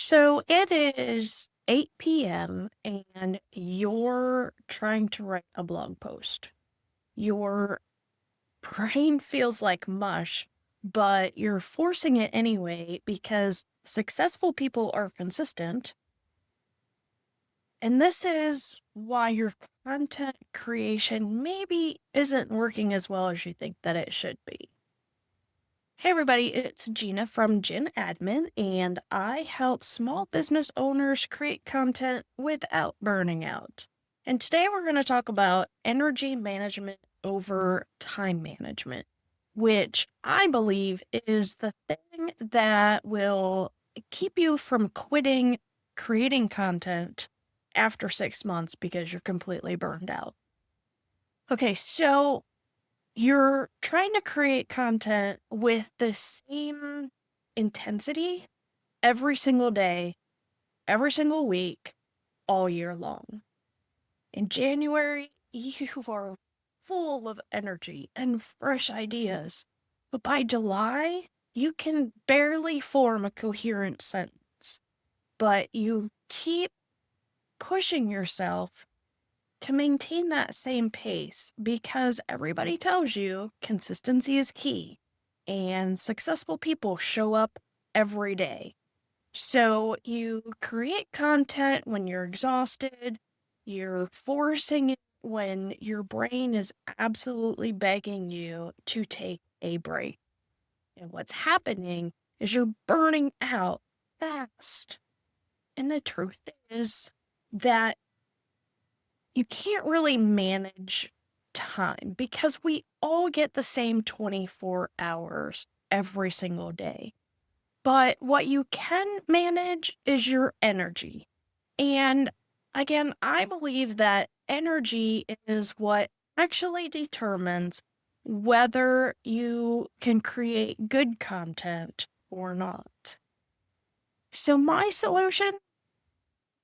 So it is 8 p.m. and you're trying to write a blog post. Your brain feels like mush, but you're forcing it anyway because successful people are consistent. And this is why your content creation maybe isn't working as well as you think that it should be. Hey everybody, it's Gina from GinAdmin, and I help small business owners create content without burning out. And today we're going to talk about energy management over time management, which I believe is the thing that will keep you from quitting creating content after 6 months because you're completely burned out. Okay, so you're trying to create content with the same intensity every single day, every single week, all year long. In January, you are full of energy and fresh ideas. But by July, you can barely form a coherent sentence. But you keep pushing yourself to maintain that same pace because everybody tells you consistency is key and successful people show up every day. So you create content when you're exhausted, you're forcing it when your brain is absolutely begging you to take a break. And what's happening is you're burning out fast. And the truth is that you can't really manage time because we all get the same 24 hours every single day. But what you can manage is your energy. And again, I believe that energy is what actually determines whether you can create good content or not. So, my solution,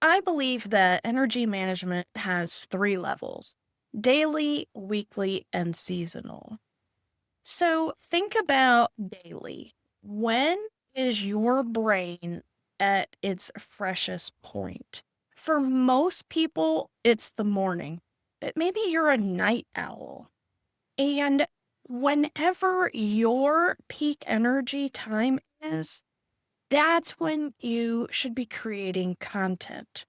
I believe that energy management has 3 levels: daily, weekly, and seasonal. So think about daily. When is your brain at its freshest point? For most people, it's the morning, but maybe you're a night owl. And whenever your peak energy time is, that's when you should be creating content.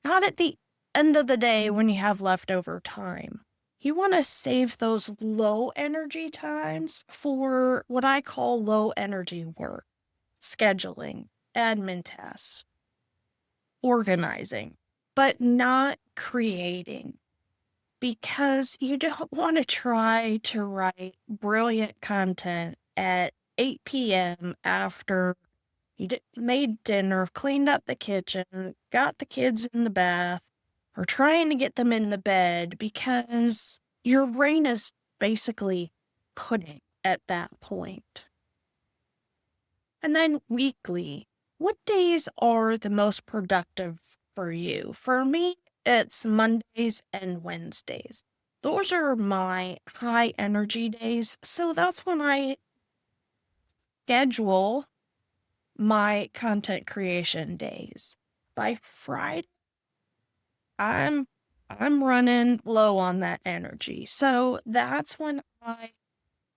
Not at the end of the day when you have leftover time. You want to save those low energy times for what I call low energy work: scheduling, admin tasks, organizing, but not creating. Because you don't want to try to write brilliant content at 8 p.m. after you made dinner, cleaned up the kitchen, got the kids in the bath, or trying to get them in the bed because your brain is basically pudding at that point. And then weekly, what days are the most productive for you? For me, it's Mondays and Wednesdays. Those are my high energy days. So that's when I schedule my content creation days. By Friday, I'm I'm running low on that energy. So that's when I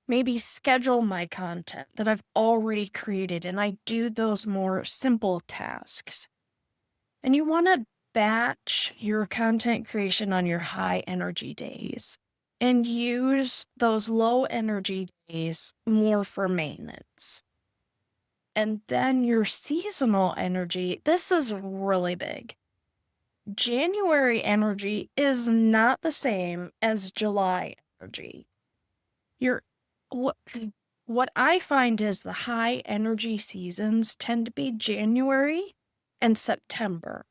maybe schedule my content that I've already created and I do those more simple tasks. And you want to batch your content creation on your high energy days and use those low energy days more for maintenance. And then your seasonal energy, this is really big. January energy is not the same as July energy. Your what what I find is the high energy seasons tend to be January and September.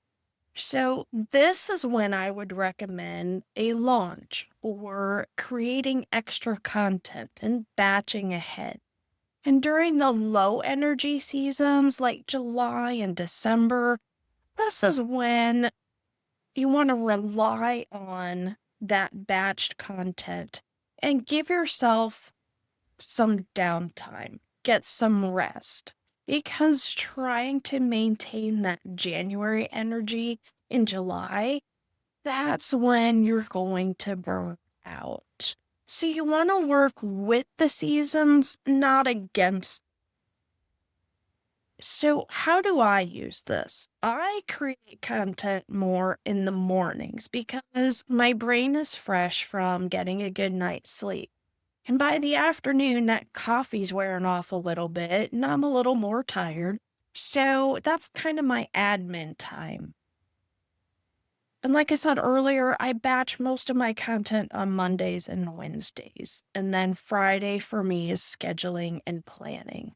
So this is when I would recommend a launch or creating extra content and batching ahead. And during the low energy seasons like July and December, this is when you want to rely on that batched content and give yourself some downtime, get some rest. because trying to maintain that January energy in July, that's when you're going to burn out. So you want to work with the seasons, not against. So, how do I use this? I create content more in the mornings because my brain is fresh from getting a good night's sleep. And by the afternoon, that coffee's wearing off a little bit and I'm a little more tired. So, that's kind of my admin time. And like I said earlier, I batch most of my content on Mondays and Wednesdays. And then Friday for me is scheduling and planning.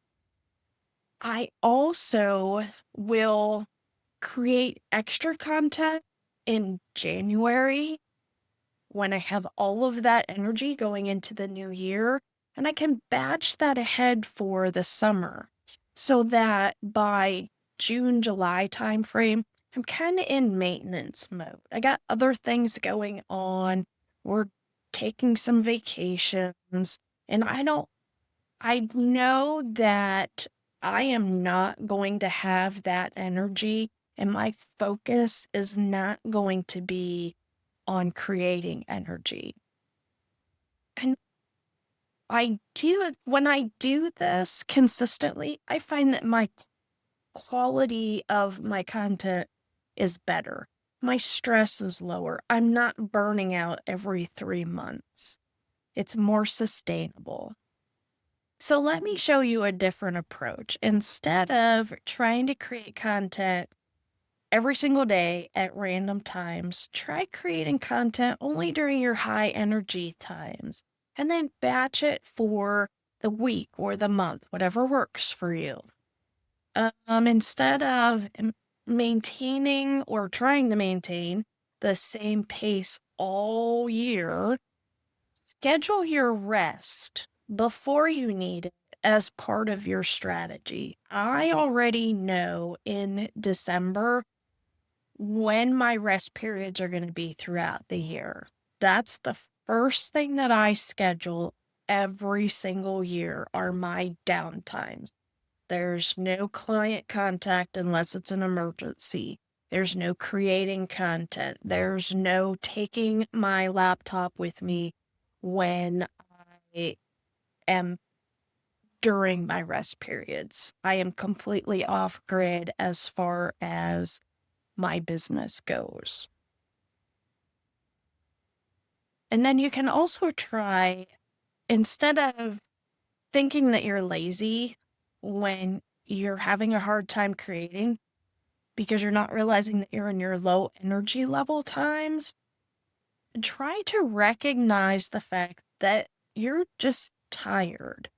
I also will create extra content in January when I have all of that energy going into the new year, and I can batch that ahead for the summer so that by June, July timeframe, I'm kind of in maintenance mode. I got other things going on. We're taking some vacations, and I know that I am not going to have that energy, and my focus is not going to be on creating energy. And when I do this consistently, I find that my quality of my content is better. My stress is lower. I'm not burning out every 3 months. It's more sustainable. So let me show you a different approach. Instead of trying to create content every single day at random times, try creating content only during your high energy times and then batch it for the week or the month, whatever works for you. Instead of maintaining or trying to maintain the same pace all year, schedule your rest before you need it as part of your strategy. I already know in December when my rest periods are going to be throughout the year. That's the first thing that I schedule every single year are my downtimes. There's no client contact unless it's an emergency. There's no creating content. There's no taking my laptop with me when I am during my rest periods. I am completely off grid as far as my business goes. And then you can also try, instead of thinking that you're lazy when you're having a hard time creating because you're not realizing that you're in your low energy level times, try to recognize the fact that you're just tired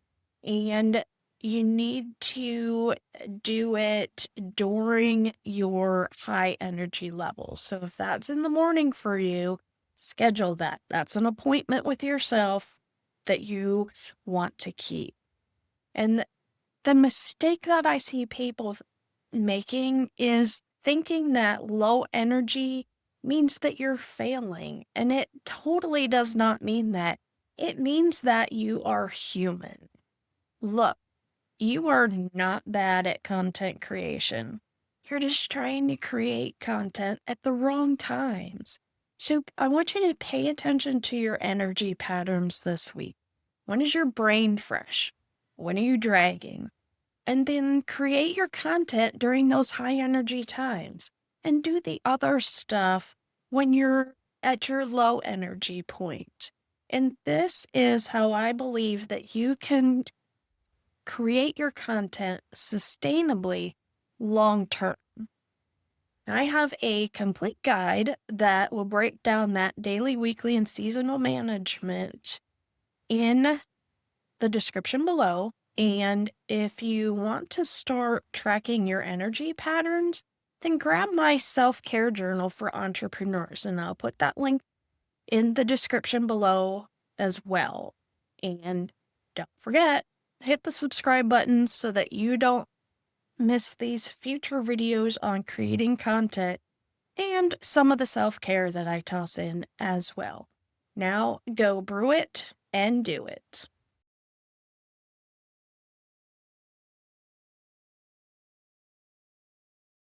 and you need to do it during your high energy levels. So if that's in the morning for you, schedule that. That's an appointment with yourself that you want to keep. And the mistake that I see people making is thinking that low energy means that you're failing. And it totally does not mean that. It means that you are human. Look, you are not bad at content creation. You're just trying to create content at the wrong times. So I want you to pay attention to your energy patterns this week. When is your brain fresh? When are you dragging? And then create your content during those high energy times and do the other stuff when you're at your low energy point. And this is how I believe that you can create your content sustainably long term. I have a complete guide that will break down that daily, weekly, and seasonal management in the description below. And if you want to start tracking your energy patterns, then grab my self-care journal for entrepreneurs, and I'll put that link in the description below as well. And don't forget, hit the subscribe button so that you don't miss these future videos on creating content and some of the self-care that I toss in as well. Now go brew it and do it.